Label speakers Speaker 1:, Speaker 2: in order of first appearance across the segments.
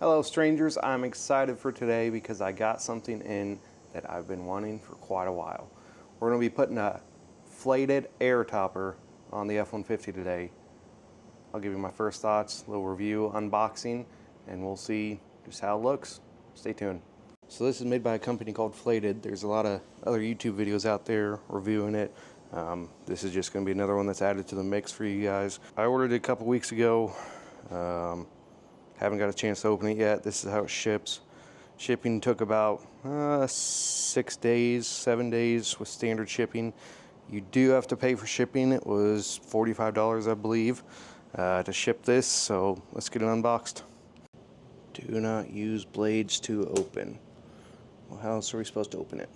Speaker 1: Hello strangers, I'm excited for today because I got something in that I've been wanting for quite a while. We're going to be putting a flated air topper on the F-150 today. I'll give you my first thoughts, a little review, unboxing, and we'll see just how it looks. Stay tuned. So this is made by a company called FLATED. There's a lot of other YouTube videos out there reviewing it. This is just going to be another one that's added to the mix for you guys. I ordered it a couple weeks ago. Haven't got a chance to open it yet. This is how it ships. Shipping took about 6 days, 7 days with standard shipping. You do have to pay for shipping. It was $45, I believe, to ship this. So let's get it unboxed. Do not use blades to open. Well, how else are we supposed to open it?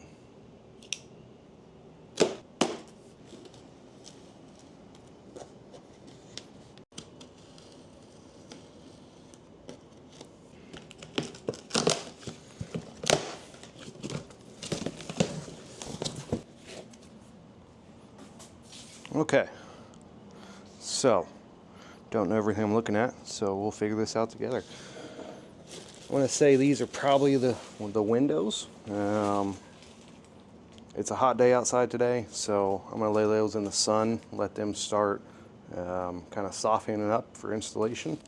Speaker 1: Okay, so don't know everything I'm looking at, so we'll figure this out together. I want to say these are probably the windows. It's a hot day outside today, so I'm going to lay those in the sun, let them start kind of softening up for installation.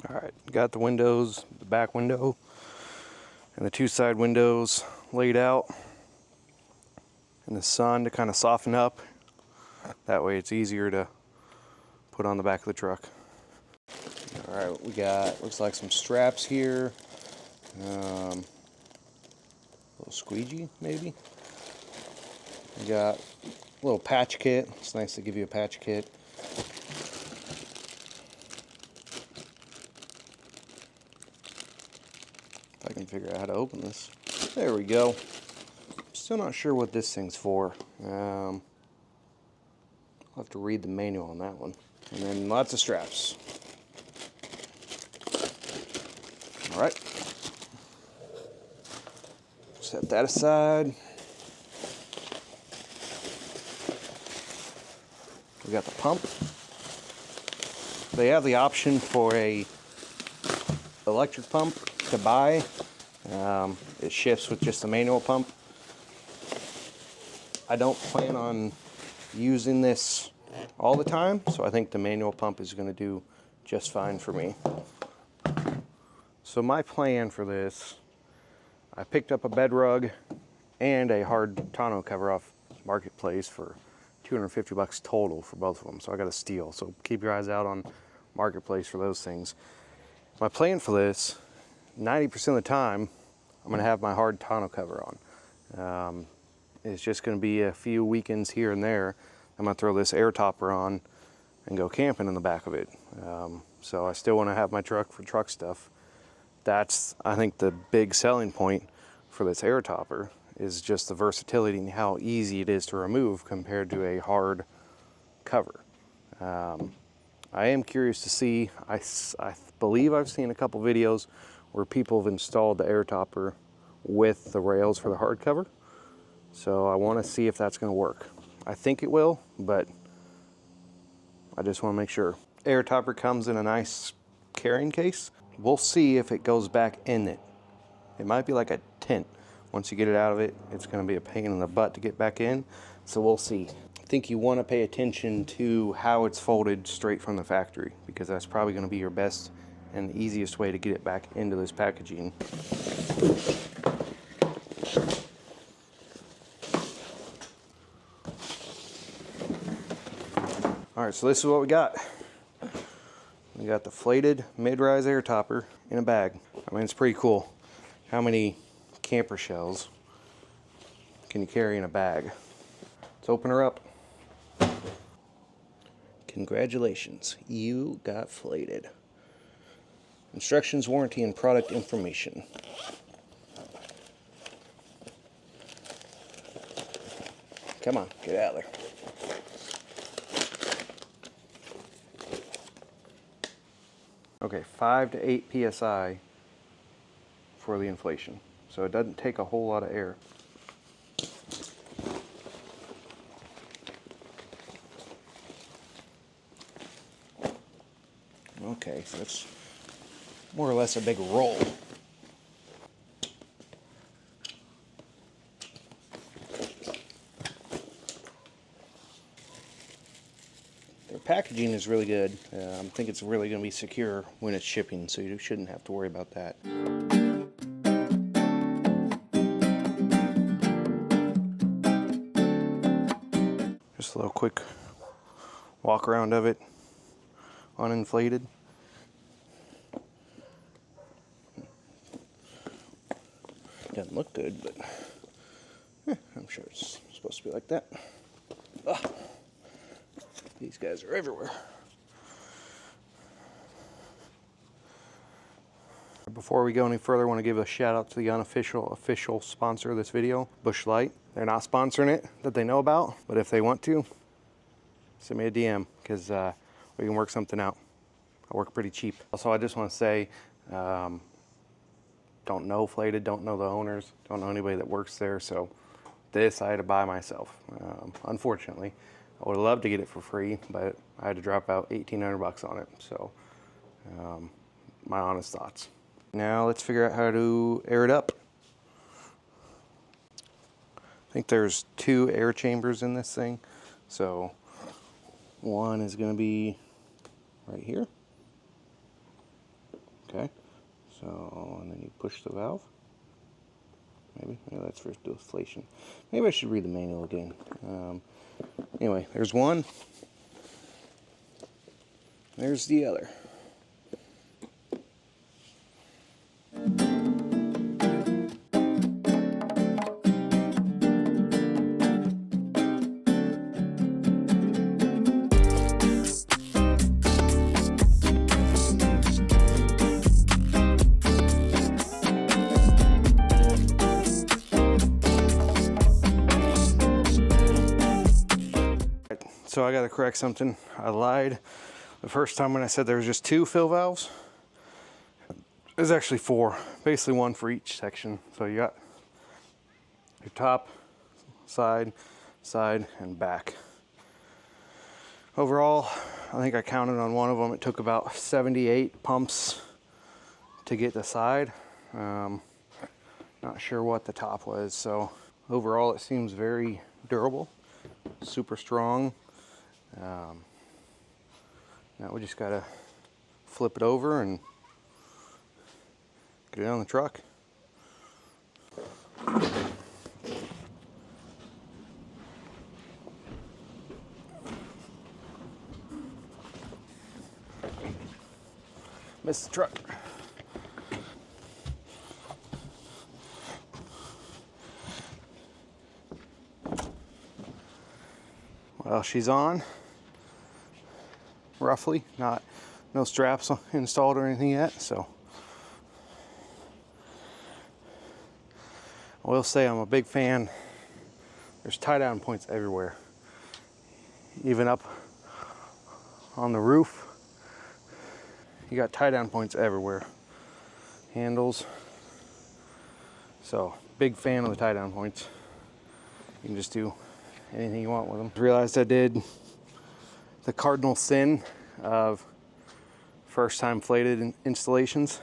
Speaker 1: Alright, got the windows, the back window and the two side windows laid out in the sun to kind of soften up. That way it's easier to put on the back of the truck. Alright, we got, looks like some straps here. A little squeegee maybe. We got a little patch kit. It's nice to give you a patch kit. If I can figure out how to open this. There we go. Still not sure what this thing's for. I'll have to read the manual on that one. And then lots of straps. Alright. Set that aside. We got the pump. They have the option for a electric pump to buy. It shifts with just a manual pump. I don't plan on using this all the time, so I think the manual pump is going to do just fine for me. So my plan for this, I picked up a bed rug and a hard tonneau cover off Marketplace for $250 total for both of them. So I got a steal. So keep your eyes out on Marketplace for those things. My plan for this, 90% of the time, I'm going to have my hard tonneau cover on. It's just going to be a few weekends here and there. I'm going to throw this air topper on and go camping in the back of it. So I still want to have my truck for truck stuff. That's, I think, the big selling point for this air topper is just the versatility and how easy it is to remove compared to a hard cover. I am curious to see, I believe I've seen a couple videos where people have installed the air topper with the rails for the hard cover. So I want to see if that's going to work. I think it will, but I just want to make sure. Air topper comes in a nice carrying case. We'll see if it goes back in it. It might be like a tent. Once you get it out of it, it's going to be a pain in the butt to get back in. So we'll see. I think you want to pay attention to how it's folded straight from the factory, because that's probably going to be your best and easiest way to get it back into this packaging. Alright, so this is what we got. We got the flated mid-rise air topper in a bag. I mean, it's pretty cool. How many camper shells can you carry in a bag? Let's open her up. Congratulations, you got flated. Instructions, warranty, and product information. Come on, get out of there. Okay, 5 to 8 psi for the inflation. So it doesn't take a whole lot of air. Okay, so it's more or less a big roll. Their packaging is really good. I think it's really going to be secure when it's shipping, so you shouldn't have to worry about that. Just a little quick walk around of it, uninflated. Doesn't look good, but I'm sure it's supposed to be like that. Ugh. These guys are everywhere. Before we go any further, I want to give a shout out to the official sponsor of this video, Busch Light. They're not sponsoring it that they know about, but if they want to, send me a DM because we can work something out. I work pretty cheap. Also, I just want to say, don't know FLATED, don't know the owners, don't know anybody that works there, so this I had to buy myself, unfortunately. I would have loved to get it for free, but I had to drop out 1,800 bucks on it. So, my honest thoughts. Now let's figure out how to air it up. I think there's 2 air chambers in this thing. So, one is going to be right here. Okay. So, and then you push the valve. Maybe that's for deflation. Maybe I should read the manual again. Anyway, there's one. There's the other. So I got to correct something. I lied the first time when I said there was just 2 fill valves. There's actually 4, basically 1 for each section. So you got your top, side, and back. Overall, I think I counted on one of them. It took about 78 pumps to get the side. Not sure what the top was. So overall, it seems very durable, super strong. Now we just gotta flip it over and get it on the truck. Missed the truck. Well, she's on. Roughly, no straps installed or anything yet, so I will say I'm a big fan. There's tie down points everywhere, even up on the roof. You got tie down points everywhere, handles. So big fan of the tie down points. You can just do anything you want with them. Realized I did the cardinal sin of first time FLATED installations.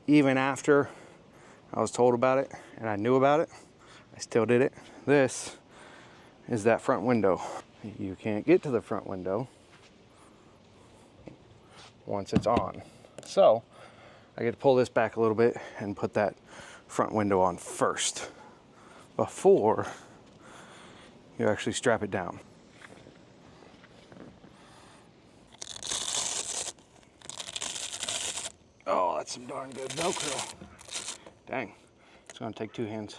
Speaker 1: Even after I was told about it and I knew about it, I still did it. This is that front window. You can't get to the front window once it's on. So I get to pull this back a little bit and put that front window on first before you actually strap it down. Oh, that's some darn good Velcro. Dang, it's gonna take 2 hands.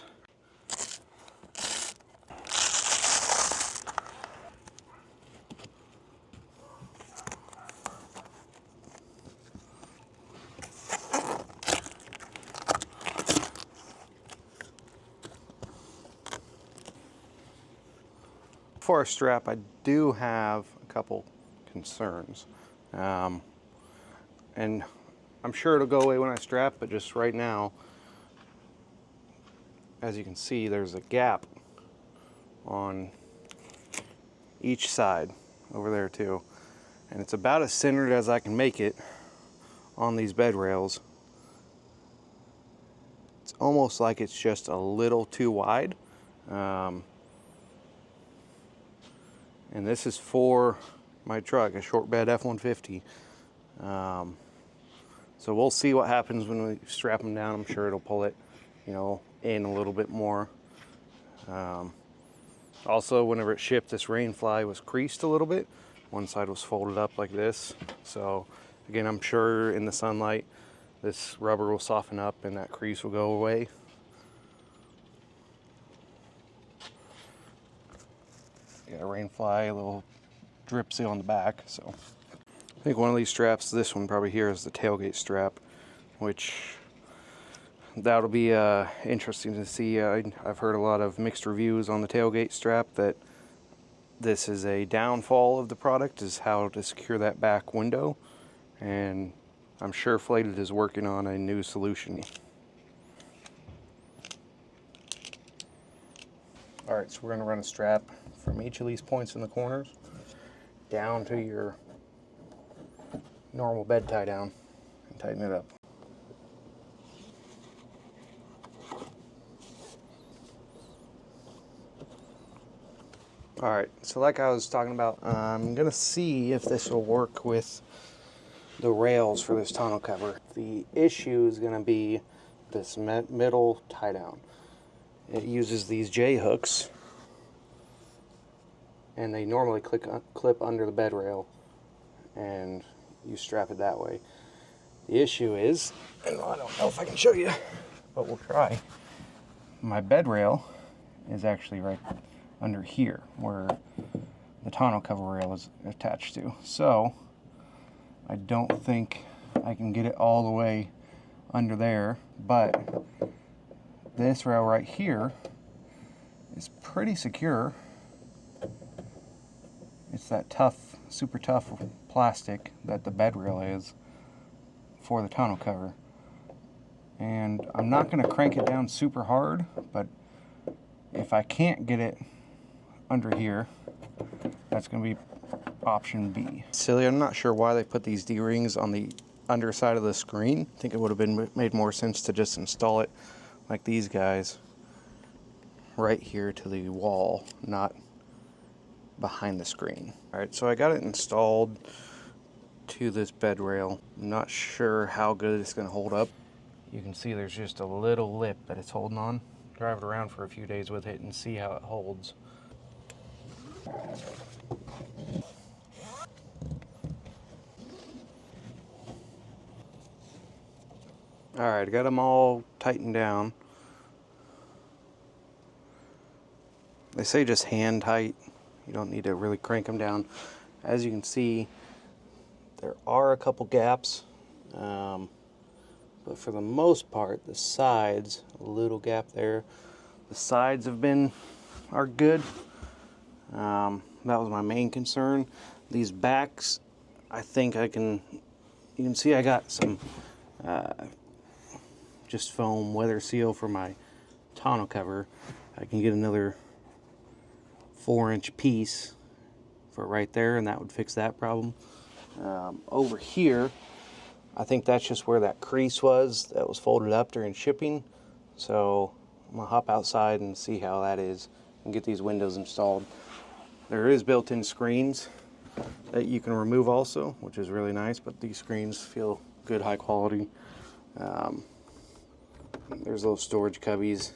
Speaker 1: For a strap, I do have a couple concerns. And I'm sure it'll go away when I strap, but just right now, as you can see, there's a gap on each side over there too. And it's about as centered as I can make it on these bed rails. It's almost like it's just a little too wide. And this is for my truck, a short bed F-150. So we'll see what happens when we strap them down. I'm sure it'll pull it, you know, in a little bit more. Also, whenever it shipped, this rain fly was creased a little bit. One side was folded up like this. So again, I'm sure in the sunlight, this rubber will soften up and that crease will go away. Got a rain fly, a little drip seal on the back. So I think one of these straps, this one probably here, is the tailgate strap, which that'll be interesting to see. I've heard a lot of mixed reviews on the tailgate strap that this is a downfall of the product, is how to secure that back window, and I'm sure FLATED is working on a new solution. Alright, so we're going to run a strap from each of these points in the corners down to your normal bed tie down and tighten it up. Alright, so like I was talking about, I'm going to see if this will work with the rails for this tonneau cover. The issue is going to be this middle tie down. It uses these J hooks, and they normally clip under the bed rail, and you strap it that way. The issue is, and I don't know if I can show you, but we'll try. My bed rail is actually right under here where the tonneau cover rail is attached to. So I don't think I can get it all the way under there, but this rail right here is pretty secure. It's that tough, super tough plastic that the bed rail is for the tonneau cover. And I'm not going to crank it down super hard, but if I can't get it under here, that's going to be option B. Silly, I'm not sure why they put these D-rings on the underside of the screen. I think it would have made more sense to just install it like these guys right here to the wall, not behind the screen. Alright, so I got it installed to this bed rail. I'm not sure how good it's going to hold up. You can see there's just a little lip that it's holding on. Drive it around for a few days with it and see how it holds. Alright, I got them all tightened down. They say just hand tight. You don't need to really crank them down. As you can see, there are a couple gaps, but for the most part, the sides, a little gap there. The sides are good. That was my main concern. These backs, I think you can see I got some just foam weather seal for my tonneau cover. I can get another 4-inch piece for right there, and that would fix that problem. Over here, I think that's just where that crease was that was folded up during shipping. So I'm gonna hop outside and see how that is and get these windows installed. There is built-in screens that you can remove also, which is really nice, but these screens feel good, high quality. There's little storage cubbies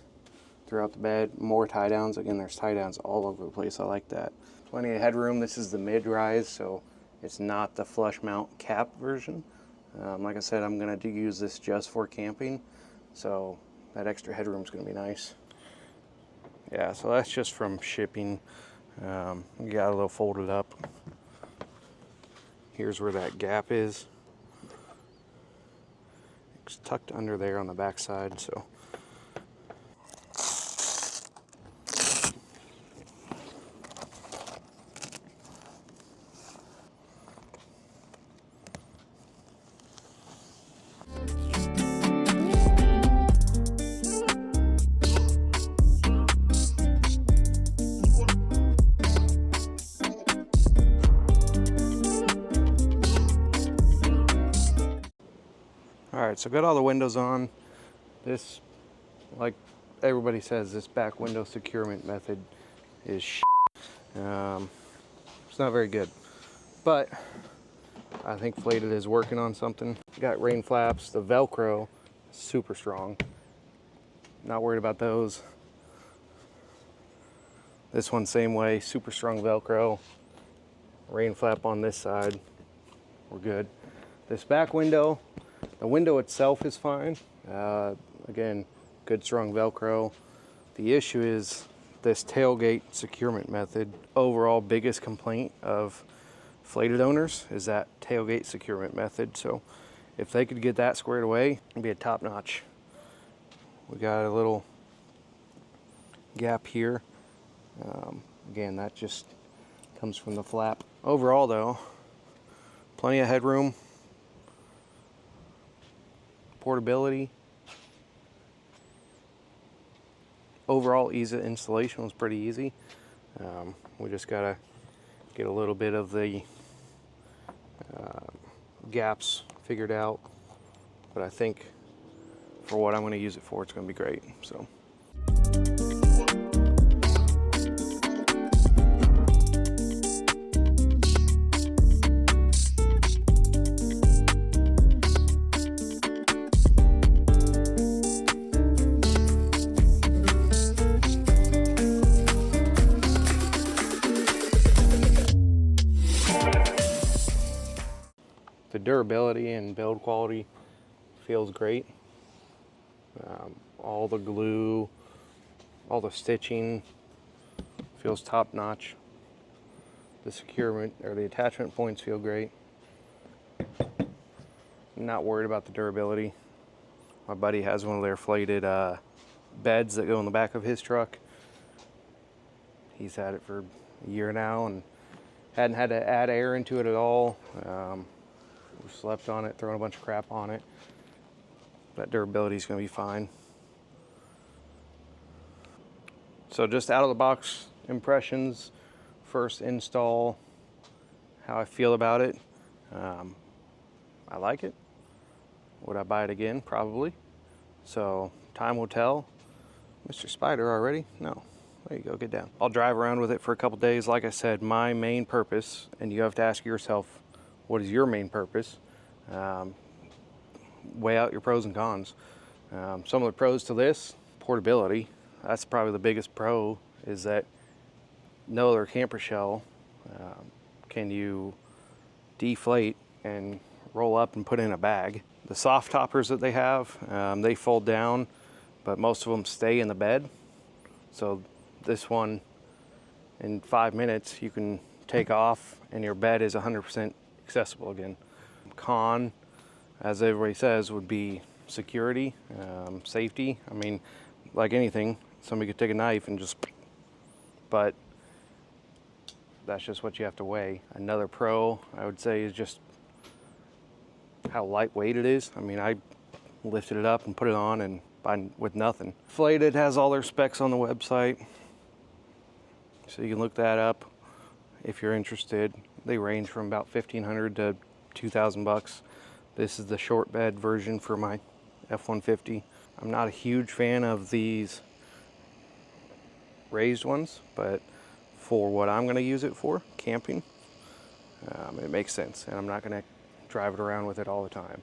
Speaker 1: throughout the bed, more tie downs. Again, there's tie downs all over the place. I like that. Plenty of headroom. This is the mid-rise, so it's not the flush mount cap version. Like I said, I'm gonna use this just for camping, so that extra headroom is gonna be nice. Yeah, so that's just from shipping. You got a little folded up. Here's where that gap is. It's tucked under there on the back side, so. right, so got all the windows on. This, like everybody says, this back window securement method is shit. It's not very good, but I think FLATED is working on something. Got rain flaps, the Velcro, super strong. Not worried about those. This one same way, super strong Velcro. Rain flap on this side, we're good. This back window, the window itself is fine. Again, good strong Velcro. The issue is this tailgate securement method. Overall biggest complaint of FLATED owners is that tailgate securement method. So if they could get that squared away, it'd be a top notch. We got a little gap here. Again, that just comes from the flap. Overall though, plenty of headroom, portability. Overall ease of installation was pretty easy. We just gotta get a little bit of the gaps figured out, but I think for what I'm going to use it for, it's going to be great. So. The durability and build quality feels great. All the glue, all the stitching feels top notch. The securement or the attachment points feel great. I'm not worried about the durability. My buddy has one of their FLATED beds that go in the back of his truck. He's had it for a year now and hadn't had to add air into it at all. We slept on it, thrown a bunch of crap on it. That durability is going to be fine. So just out of the box impressions, first install, how I feel about it. I like it. Would I buy it again? Probably. So time will tell. Mr. Spider already? No. There you go, get down. I'll drive around with it for a couple days. Like I said, my main purpose, and you have to ask yourself, what is your main purpose? Weigh out your pros and cons. Some of the pros to this, portability. That's probably the biggest pro, is that no other camper shell can you deflate and roll up and put in a bag. The soft toppers that they have, they fold down, but most of them stay in the bed. So this one, in 5 minutes, you can take off and your bed is 100% accessible again. Con, as everybody says, would be security, safety. I mean, like anything, somebody could take a knife and just, but that's just what you have to weigh. Another pro, I would say, is just how lightweight it is. I mean, I lifted it up and put it on and with nothing. FLATED has all their specs on the website, so you can look that up if you're interested. They range from about $1,500 to $2,000. This is the short bed version for my F-150. I'm not a huge fan of these raised ones, but for what I'm going to use it for, camping, it makes sense, and I'm not going to drive it around with it all the time.